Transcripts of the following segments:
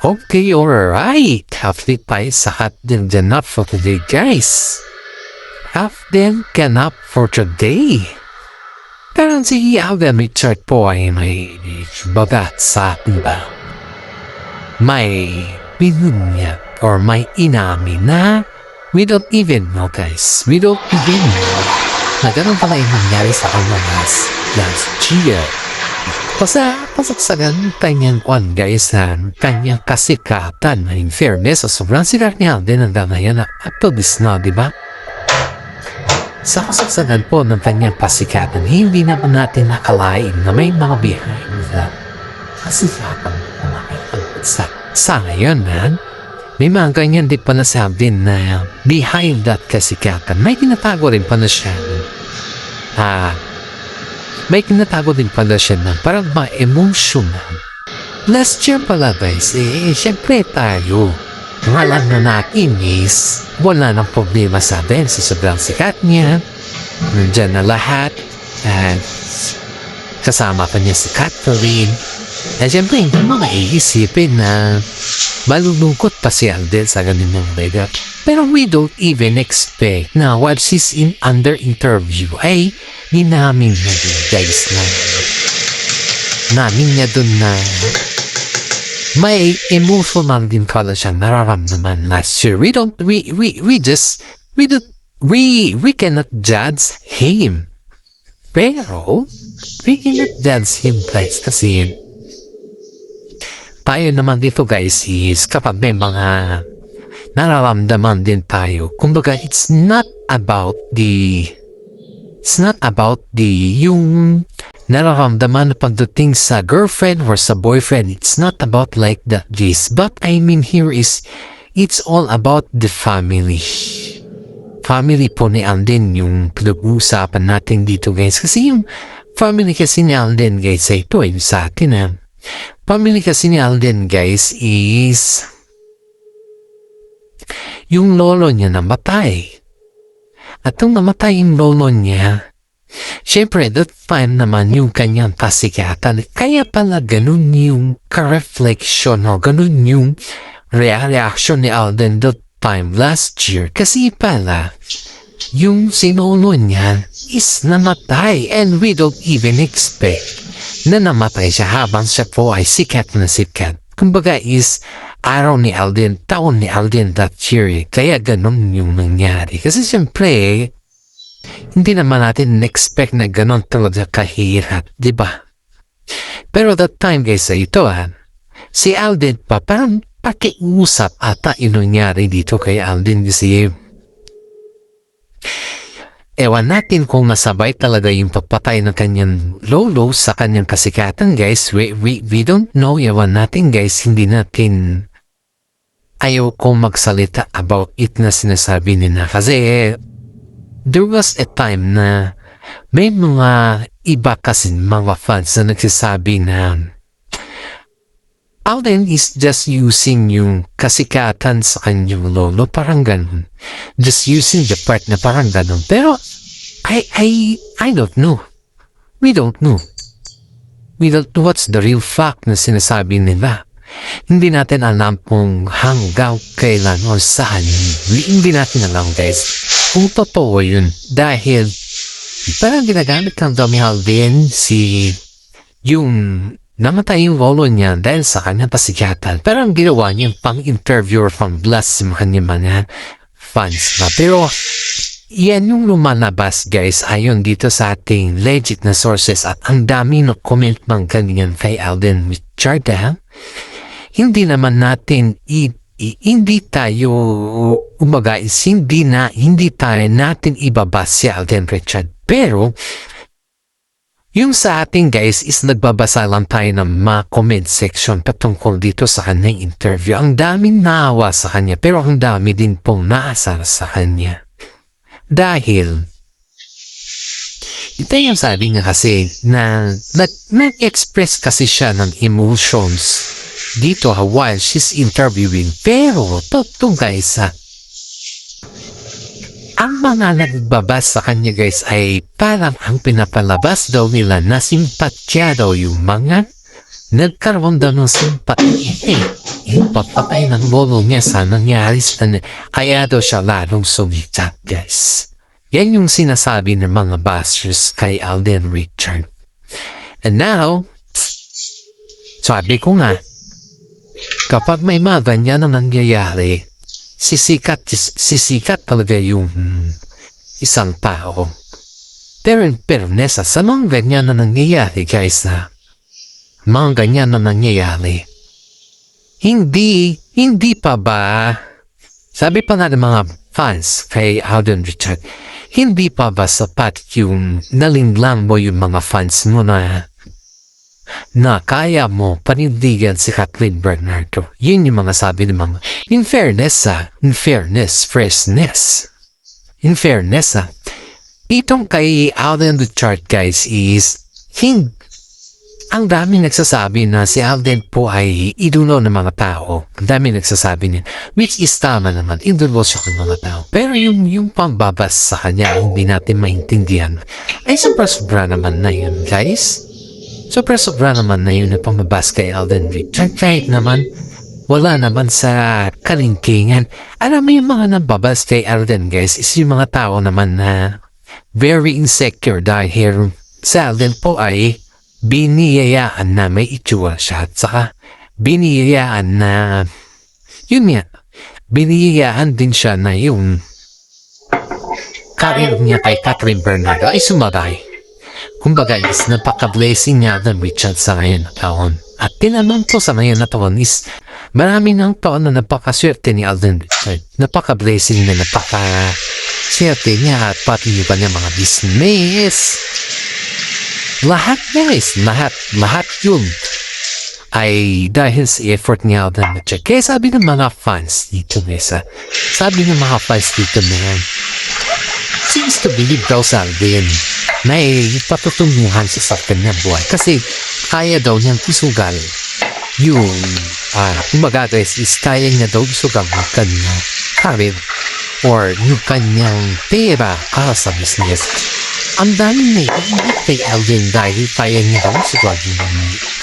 Okay, alright. Halfway tayo sa hot din ganap for today, guys. Half din ganap for today. Parang si Alden Richard po ay may bagat sa atin ba? May binunyag or may inamin na we don't even know, guys. We don't even know na ganun pala yung nangyari sa kanya last year. Pasaksagan kanyang kwan, guys, na kanyang kasikatan na in fairness sa sobrang sikat niya din ang danayan na activist na, di ba? Sa kasagsagan po ng kanyang pasikatan, hindi naman natin nakalain na may mga behind na kasikatan na makikita sa ngayon, man. May mga ganyan din pa nasabi na behind that kasikatan, may tinatago rin pa na siya. May tinatago din pala siya na parang ma-emotional. Last year pala, guys, syempre tayo. Ang alam na natin is wala nang problema sa atin sa sobrang sikat niya. Nandiyan na lahat. At kasama pa niya si Catherine. At syempre, hindi mo maiisipin na malulungkot pa si Alden sa ganun legal. Pero we don't even expect na while she's under interview ay di namin na din, guys, na namin niya dun na may emotional din pala siyang nararamdaman last year. We cannot judge him. Pero, we cannot judge him, guys, kasi tayo naman dito, guys, is kapag may mga nararamdaman din tayo, kumbaga, it's not about yung nararamdaman na pagdating sa girlfriend or sa boyfriend. It's not about like that, guys. But I mean here is, it's all about the family. Family po ni Alden yung pinag-uusapan natin dito, guys. Kasi yung family kasi ni Alden, guys, ay ito ay sa atin, Family kasi ni Alden, guys, is yung lolo niya namatay. At nung namatay yung lolo niya, syempre, that time naman yung kanyang kasikatan. Kaya pala ganun yung ka-reflection o ganun yung reaction ni Alden that time last year. Kasi pala, yung sinolo niya is namatay and we don't even expect na namatay siya habang siya po ay sikat na sikat. Kumbaga is araw ni Alden, taon ni Alden that year. Kaya ganun yung nangyari. Kasi siyempre, hindi naman natin expect na ganun talaga kahirap, di ba? Pero that time, guys, ito si Alden pa, parang pakiusap ata yung nangyari dito kay Alden kasi ewan natin kung nasabay talaga yung papatay ng kanyang lolo sa kanyang kasikatan, guys. We don't know. Ewan natin, guys. Hindi natin ayaw kong magsalita about it na sinasabi nila. Kasi there was a time na may mga iba kasi mga fans na nagsasabi na Alden is just using yung kasikatan sa kanyang lolo, parang ganun. Just using the part na parang ganun. Pero, I don't know. We don't know. We don't know what's the real fact na sinasabi nila. Hindi natin alam kung hanggang kailan o saan. Hindi natin alam, guys, kung totoo yun. Dahil, parang ginagamit ng Tommy Alden yung namatay yung lolo niya dahil sa kanyang pasikatan. Pero ang ginawa niya pang-interviewer from Blast sa kanyang mga fans na. Pero, yan yung lumalabas, guys, ayon dito sa ating legit na sources at ang dami ng comment ng ganyan kay Alden Richard. Hindi naman natin hindi tayo hindi tayo natin ibabas si Alden Richard. Pero, yung sa ating, guys, is nagbabasa lang tayo ng mga comment section patungkol dito sa kanyang interview. Ang daming naawa sa kanya, pero ang dami din pong naasar sa kanya. Dahil, ito yung sabi nga kasi na nag-express kasi siya ng emotions dito while she's interviewing. Pero, totoo, guys, ang mga nagbabas sa kanya, guys, ay parang ang pinapalabas daw nila na simpatya daw yung mga nagkaroon daw ng simpati. Yung pagpatay ng lolo niya sa nangyari sa kaya daw siya lalong sumikat, guys. Yan yung sinasabi ng mga bashers kay Alden Richard. And now, sabi ko nga, kapag may mga ganyan na nangyayari, sisikat talaga yung isang tao. Pero in fairness, sa mga ganyan na nangyayari, guys, mga ganyan na nangyayari, hindi pa ba, sabi pa nga ng mga fans kay Alden Richard, hindi pa ba sapat yung nalinglang mo yung mga fans mo na kaya mo panindigan si Kathleen Bernardo? Yun yung mga sabi ng mga, in fairness, itong kay Alden Richard, guys, is ang dami nagsasabi na si Alden po ay idulo ng mga tao. Ang dami nagsasabi niya, which is tama naman, idulo siya ng mga tao. Pero yung pambabas sa kanya, hindi natin maintindihan, ay sobra-sobra naman na yun, guys. Sobra-sobra naman na yun na pambabas kay Alden Richard. Kahit naman, wala naman sa kalingkingan. Alam mo yung mga nababas kay Alden, guys, is yung mga tao naman na very insecure dahil sa Alden po ay biniyayaan na may itsura siya at saka biniyayaan na yun nga, biniyayaan din siya na yung karir niya kay Kathleen Bernardo ay sumagay. Kumbaga is napaka-blessing niya ng Richard sa ngayon na taon. At tinamang ko sa ngayon na taon is marami ng taon na napakaswerte ni Alden Richard. Napaka-blessing na napaka-swerte niya at pati yung kanya mga business. Lahat, guys, lahat yun ay dahil sa effort ni Alden Richard. Kaya sabi ng mga fans dito, guys, sabi ng mga fans dito na seems to believe daw sa Alden na patutunguhan siya sa kanyang buhay. Kasi kaya daw niyang isugal yung, kumbaga, guys, is kaya niya daw isugal yung kanyang karir or yung kanyang pera para sa business. Ang dami na iingat kay Alden dahil kaya niya daw isugal yung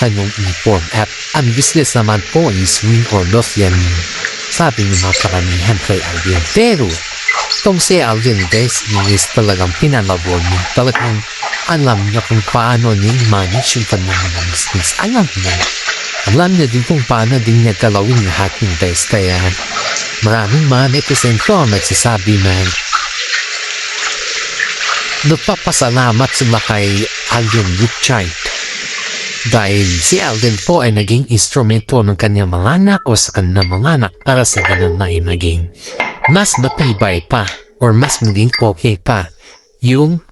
kanyang uniform. At ang business naman po is win or loss yan, sabi ng mga karamihan kay Alden. Pero itong si Alden, guys, is talagang pinalabon niya. Talagang alam niya kung paano niya manage yung kanyang mga business. Alam niya din kung paano din niya galawin lahat yung guys. Kaya maraming mga netizen ko nagsasabi na nagpapasalamat sila kay Alden Richard dahil si Alden po ay naging instrumento ng kanyang mga anak o sa kanyang mga anak para sa ganun na ay naging mas matibay pa or mas maging okay pa yung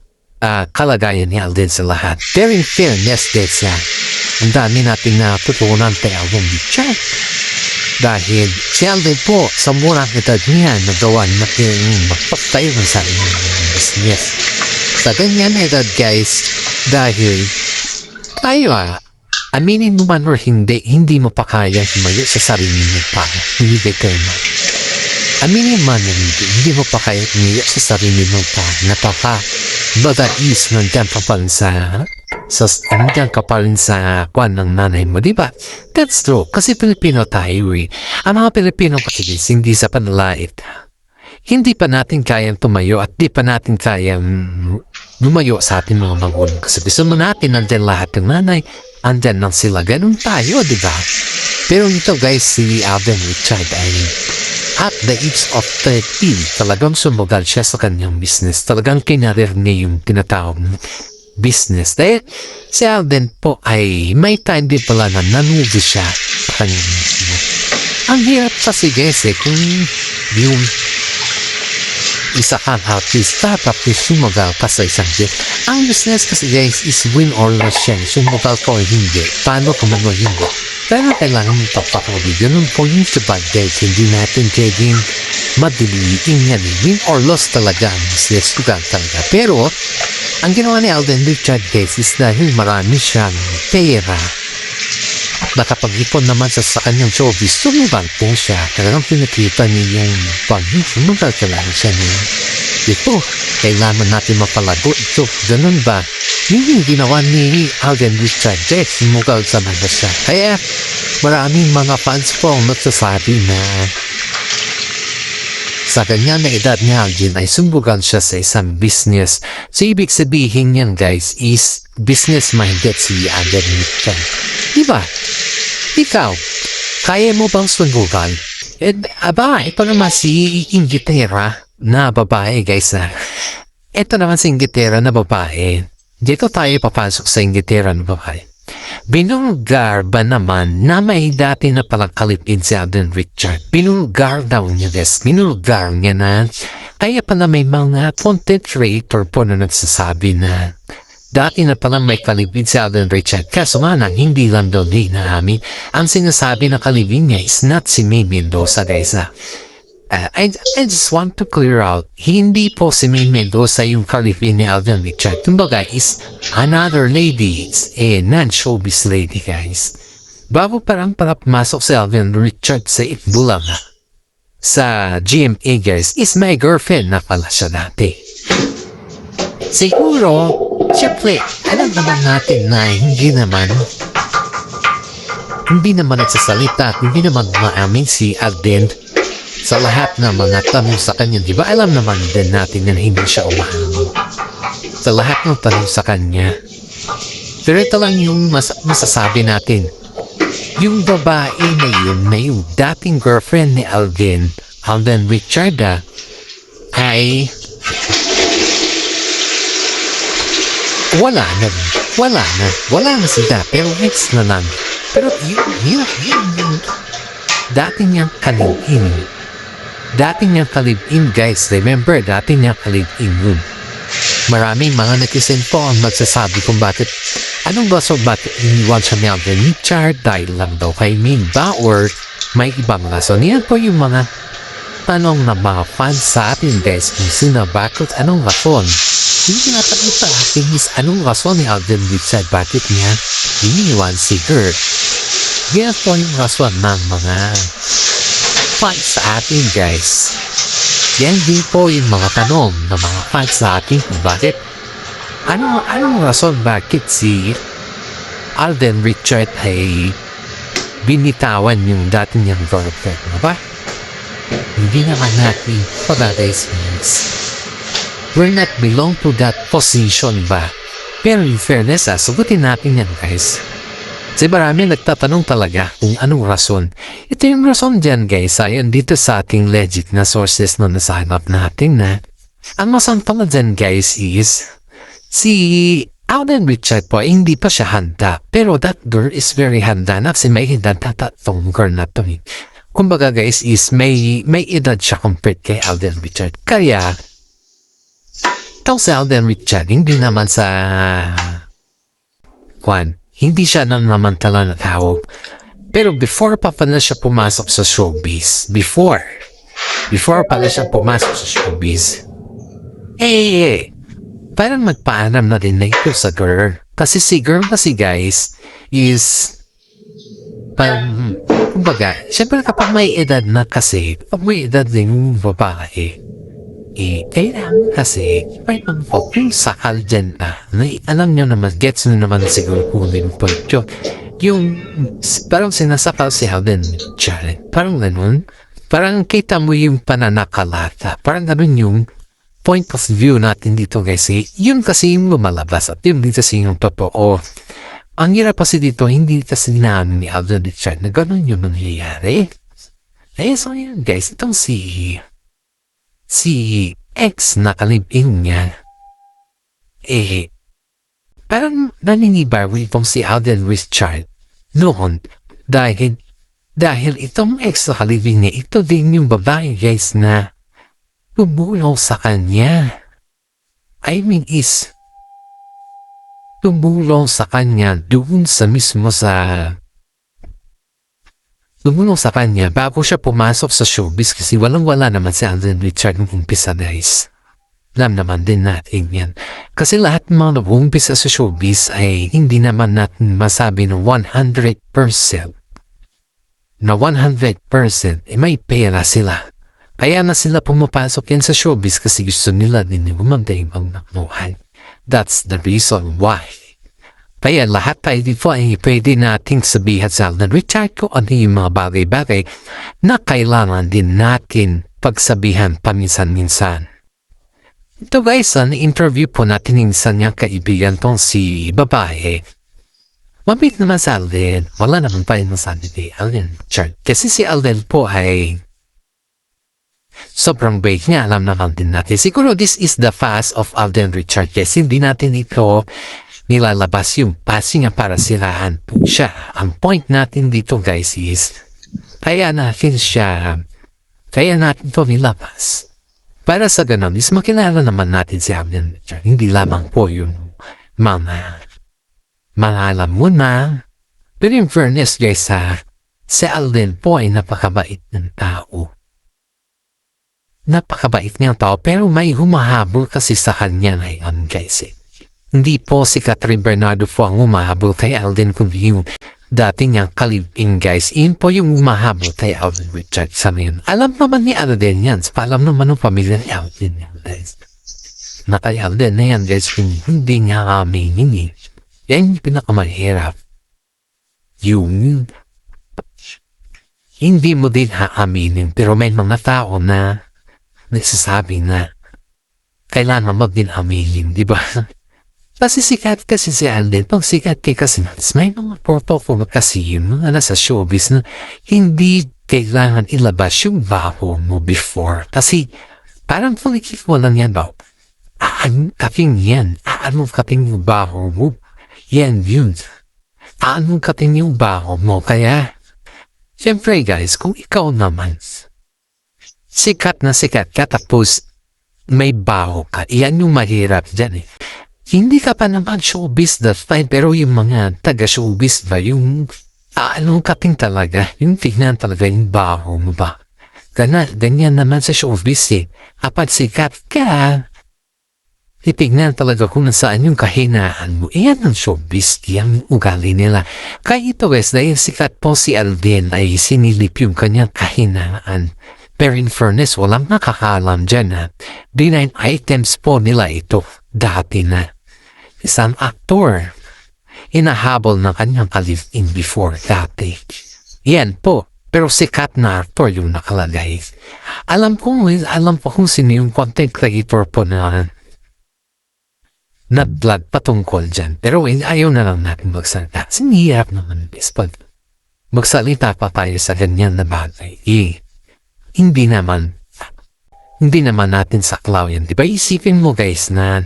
kalagayan ni Alden sa lahat. Pero in fairness, guys, ang dami natin natutunan kay Alden Richard dahil si Alden po sa murang edad niya nagawa natin magpaptayo ng sarili ng business. Sa ganyan edad, guys, dahil tayo aminin mo man or hindi mo pa kaya humayo sa sarili mo pa. Hindi kayo na. Aminin man na hindi mo pa kaya humayo sa sarili mo pa. Napaka-badais nandiyan ka pa rin nandiyan ka pa rin sa kwan ng nanay mo, di ba? That's true. Kasi Pilipino tayo eh. Ang mga Pilipino kasi hindi sa panalait. Hindi pa natin kayang tumayo at di pa natin kayang lumayo sa ating mga magulang. Kasi gusto mo natin nandyan lahat ng nanay, andyan lang sila. Ganun tayo, di ba? Pero ito, guys, si Alden Richard ay at the age of 13, talagang sumugal siya sa kanyang business. Talagang kinarir niya yung tinatawag business. Dahil si Alden po ay may time din pala na nanuwi siya sa kanyang business. Ang hirap kasi, guys, kung yung isa kang artista tapos sumugal ka sa isang jet. Ang business kasi, guys, is win or loss yan. Sumugal ko o hindi. Paano kung ano hindi? Pero kailangan mo papakawin. Ganun po yung sa bad days. Hindi natin pwedeng madiliin yan. Win or loss talaga ang business. Sugal talaga. Pero ang ginawa ni Alden Richard, guys, is dahil marami siyang pera at nakapag-ipon naman sa kanyang showbiz, sumugal po siya. Talagang pinakita niya yung sumugal talaga siya niya. Ito, kailangan natin mapalago ito. Ganun ba? Yung ginawa ni Alden Richards, sumugal sa mga siya. Kaya maraming mga fans po ang nagsasabi na sa kanya na edad ni Alden ay sumbugan siya sa isang business. So ibig sabihin yan guys is business-minded si Alden Richards. Diba? Ikaw, kaya mo bang sumbugan? Ito naman si Inglaterra na babae guys na. Ito naman si Inglaterra na babae. Dito tayo papasok sa Inglaterra na babae. Binulgar ba naman na may dati na palang kalipin si Alden Richards? Binulgar daw niya guys. Binulgar niya na. Kaya pala may mga content creator po na nagsasabi na dati na palang may kalipin si Alden Richards. Kaso nga nang hindi lang daw din namin. Ang sinasabi na kalipin niya is not si May Mendoza guys. I just want to clear out, hindi po si May Mendoza yung kalipin ni Alden Richards. Kumbaga is another lady, it's a non-showbiz lady guys. Bago parang pumasok si Alden Richards sa Itbulaga, sa GMA guys, is my girlfriend na pala siya dati. Siguro, syempre, alam naman natin na hindi naman nagsasalita, hindi naman maamin si Alden sa lahat ng mga tanong sa kanya. Di ba alam naman din natin na hindi siya umamin sa lahat ng tanong sa kanya. Pero ito lang yung masasabi natin. Yung babae na yung dating girlfriend ni Alden Richards ay wala na sila, pero next na lang. Pero yun dati niyang kalibin guys, remember, dati niyang kalibin yun. Maraming mga netizen po ang magsasabi kung bakit iniwan siya ni Alden Richards dahil lang daw kay Ming ba or may ibang rason. Yan po yung mga tanong ng mga fans sa atin guys, kung sino, bakit, anong rason. Yung tinatanong sa atin is anong rason ni Alden Richards, bakit niya iniwan si her. Yan po yung rason ng mga fans sa atin guys. Yan din po yung mga tanong ng mga fans sa atin kung bakit anong rason bakit si Alden Richards ay binitawan yung dati niyang girlfriend, ba? Hindi naman natin guys. We're not belong to that position ba? Pero in fairness sagutin natin yan guys. Kasi marami nagtatanong talaga kung anong rason. Ito yung rason dyan guys, ayon dito sa ating legit na sources na nasahanap natin na ang rason pala dyan guys is si Alden Richards po hindi pa siya handa. Pero that girl is very handa na kasi may edad tatong girl na to. Kumbaga guys is may edad siya compared kay Alden Richards. Kaya itong si Alden Richards hindi naman sa hindi siya namantala na tao. Pero before pa pala siya pumasok sa showbiz, before pala siya pumasok sa showbiz, parang magpaalam na din na ito sa girl. Kasi si girl kasi guys, is, kumbaga, syempre kapag may edad na kasi, kapag may edad din yung babae, kailangan kasi parang yung sakal dyan na alam nyo naman, gets nyo naman siguro kung din po yung parang sinasakal si Alden Richards, parang ganun, parang kita mo yung pananakalata, parang ganun yung point of view natin dito guys. Yun kasi yung lumalabas at yun dito kasi yung totoo. Ang hirap kasi dito, hindi kasi dinaan ni Alden Richards na ganun yung nangyayari. So yun guys, itong si ex na kalibin niya, parang naninibago itong si Alden Richards noon dahil itong ex na kalibin niya, ito din yung babae guys na tumulong sa kanya. I mean is tumulong sa kanya doon sa mismo tumulong sa kanya bago siya pumasok sa showbiz kasi walang-wala naman si Alden Richards nung umpisa guys. Alam naman din natin yan. Kasi lahat ng mga nag-umpisa sa showbiz ay hindi naman natin masabi na 100% may pera sila. Kaya na sila pumapasok yan sa showbiz kasi gusto nila din gumanda yung mga buhay. That's the reason why. Kaya lahat tayo dito ay pwede nating sabihan sa Alden Richard kung ano yung mga bagay-bagay na kailangan din natin pagsabihan paminsan-minsan. Ito guys, na-interview po natin yung isa niyang kaibigan tong si babae. Mabit naman sa Alden, wala naman pa rin sa Alden Richard. Kasi si Alden po ay sobrang bait niya, alam naman din natin. Siguro this is the fast of Alden Richard kasi hindi natin ito nilalabas yung passing niya para siraan po siya. Ang point natin dito guys is kaya natin ito nilabas. Para sa ganun is makilala naman natin si Alden Richard. Hindi lamang po yung mga alam mo na. Pero in fairness guys si Alden po ay napakabait ng tao. Napakabait niyang tao pero may humahabol kasi sa kanya ngayon guys. Hindi po si Catherine Bernardo po ang humahabol kay Alden kundi yung dati niyang kalibing guys. Iyon po yung humahabol kay Alden Richard sa ngayon. Alam naman ni Alden yan. Alam naman ng pamilya ni Alden yan guys. Na kay Alden na yan guys hindi niya aminin. Yan yung pinakamahirap. Yung hindi mo din haaminin pero may mga tao na nagsasabi na kailangan mo din aminin, di ba? Kasi sikat kasi si Alden, pag sikat kay kasi may mga protocol kasi yun mga nasa showbiz na hindi kailangan ilabas yung baho mo before. Kasi parang palikit mo lang yan ba? Kaping yan, kaping yung baho mo. Yan yun. Kaping yung baho mo. Kaya, siyempre guys, kung ikaw naman, sikat na sikat ka tapos may baho ka. Iyan yung mahirap dyan eh. Hindi ka pa naman showbiz that fine pero yung mga taga-showbiz ba yung kaping talaga. Yung tignan talaga yung baho mo ba. Ganyan naman sa showbiz eh. Kapag sikat ka, titignan talaga kung nasaan yung kahinaan mo. Iyan ang showbiz. Yan ugali nila. Kaya ito guys, dahil sikat po si Alden ay sinilip yung kanyang kahinaan. Pero in fairness, walang nakakaalam dyan na 9 items po nila ito dati na. Isang aktor, inahabol ng kanyang ka-live-in before dati. Yan po, pero sikat na aktor yung nakalagay. Alam po kung sino yung content creator po na nag-vlog patungkol dyan. Pero ayaw na lang natin magsalita. Sinihirap naman is pag magsalita pa tayo sa ganyan na bagay. Hindi naman natin saklaw yan. Diba isipin mo guys na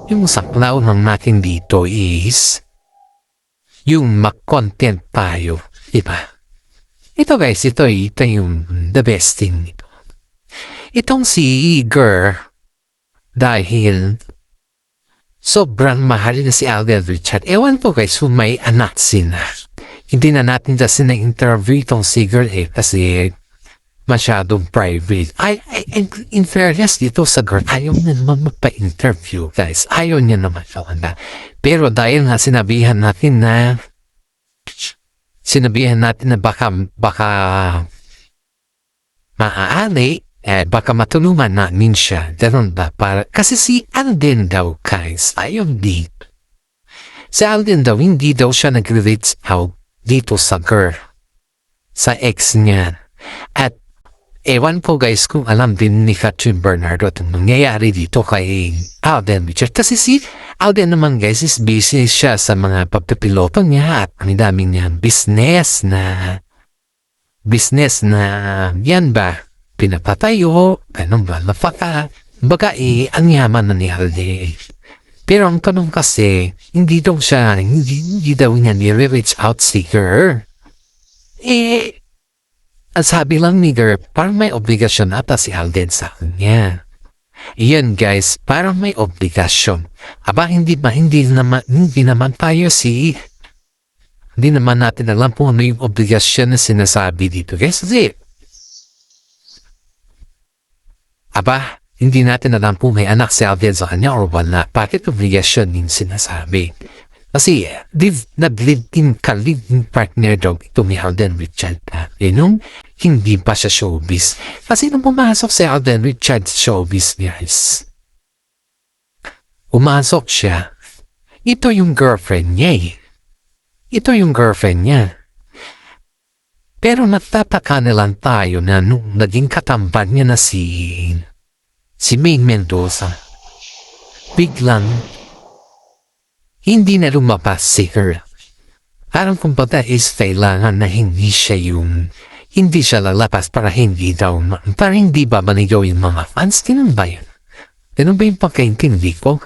yung saklaw ng natin dito is yung mag-content tayo. Diba? Ito guys, ito yung the best thing nito. Itong si Igor dahil sobrang mahal na si Alden Richard. Ewan po guys kung may anak sila. Hindi na natin kasi na-interview itong si Igor kasi masyadong private. In fairness dito sa girl, ayaw niya naman magpa-interview, guys. Ayaw niya naman siya. Pero dahil nga sinabihan natin na baka maaari, baka matulungan namin siya. Ganun ba? Kasi si Alden daw, guys, ayaw din. Si Alden daw, hindi daw siya nag-reach out dito sa girl. Sa ex niya. At ewan po guys kung alam din ni Catherine Bernardo at nangyayari dito kay Alden Richard. Kasi si Alden naman guys is busy siya sa mga pagpipiloto niya at ang daming niya business na yan ba pinapatayo, ganun ba, baga ang yaman na ni Alden. Pero ang tanong kasi, hindi daw niya ni-reach out seeker. Ang sabi lang ni Girl, parang may obligasyon ata si Alden sa kanya. Iyan guys, parang may obligasyon. Aba, hindi naman natin alam kung ano yung obligasyon na sinasabi dito guys. Kasi, hindi natin alam kung may anak si Alden sa kanya or wala. Bakit obligasyon yung sinasabi? Kasi, nag-live-in partner daw ito ni Alden Richard. Nung hindi pa siya showbiz. Kasi nung pumasok si Alden Richard showbiz, guys, Umasok siya. Ito yung girlfriend niya eh. Ito yung girlfriend niya. Pero nagtataka na lang tayo na nung naging katampan niya na si Maine Mendoza, biglang hindi na lumabas si Earl. Parang kumbaga is kailangan na hindi siya lalabas para hindi ba manigaw yung mga fans? Ganun ba yun? Ganun ba yung pagkaintindi ko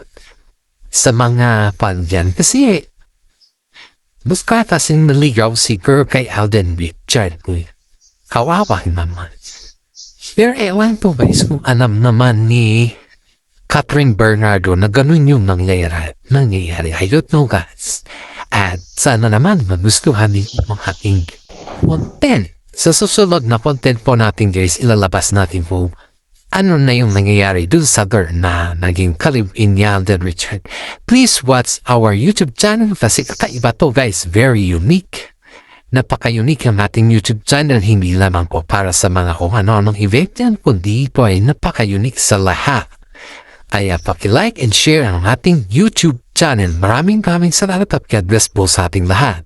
sa mga fan dyan? Kasi mas kasing naligaw si Girl kay Alden Richard. Kawawa naman. Pero ewan po guys kung alam naman ni Catherine Bernardo na ganun yung nangyayari. I don't know guys. At sana naman magustuhan niyo ang ating content. Sa susunod na content po natin guys, ilalabas natin po ano na yung nangyayari dun sa girl na naging kalib-in ni Alden Richard. Please watch our YouTube channel kasi kakaiba to guys, very unique. Napaka-unique ang ating YouTube channel, hindi lamang po para sa mga kung ano-anong event yan, kundi po ay napaka-unique sa lahat. Kaya paki-like and share ang ating YouTube channel. Maraming salamat at God bless po sa ating lahat.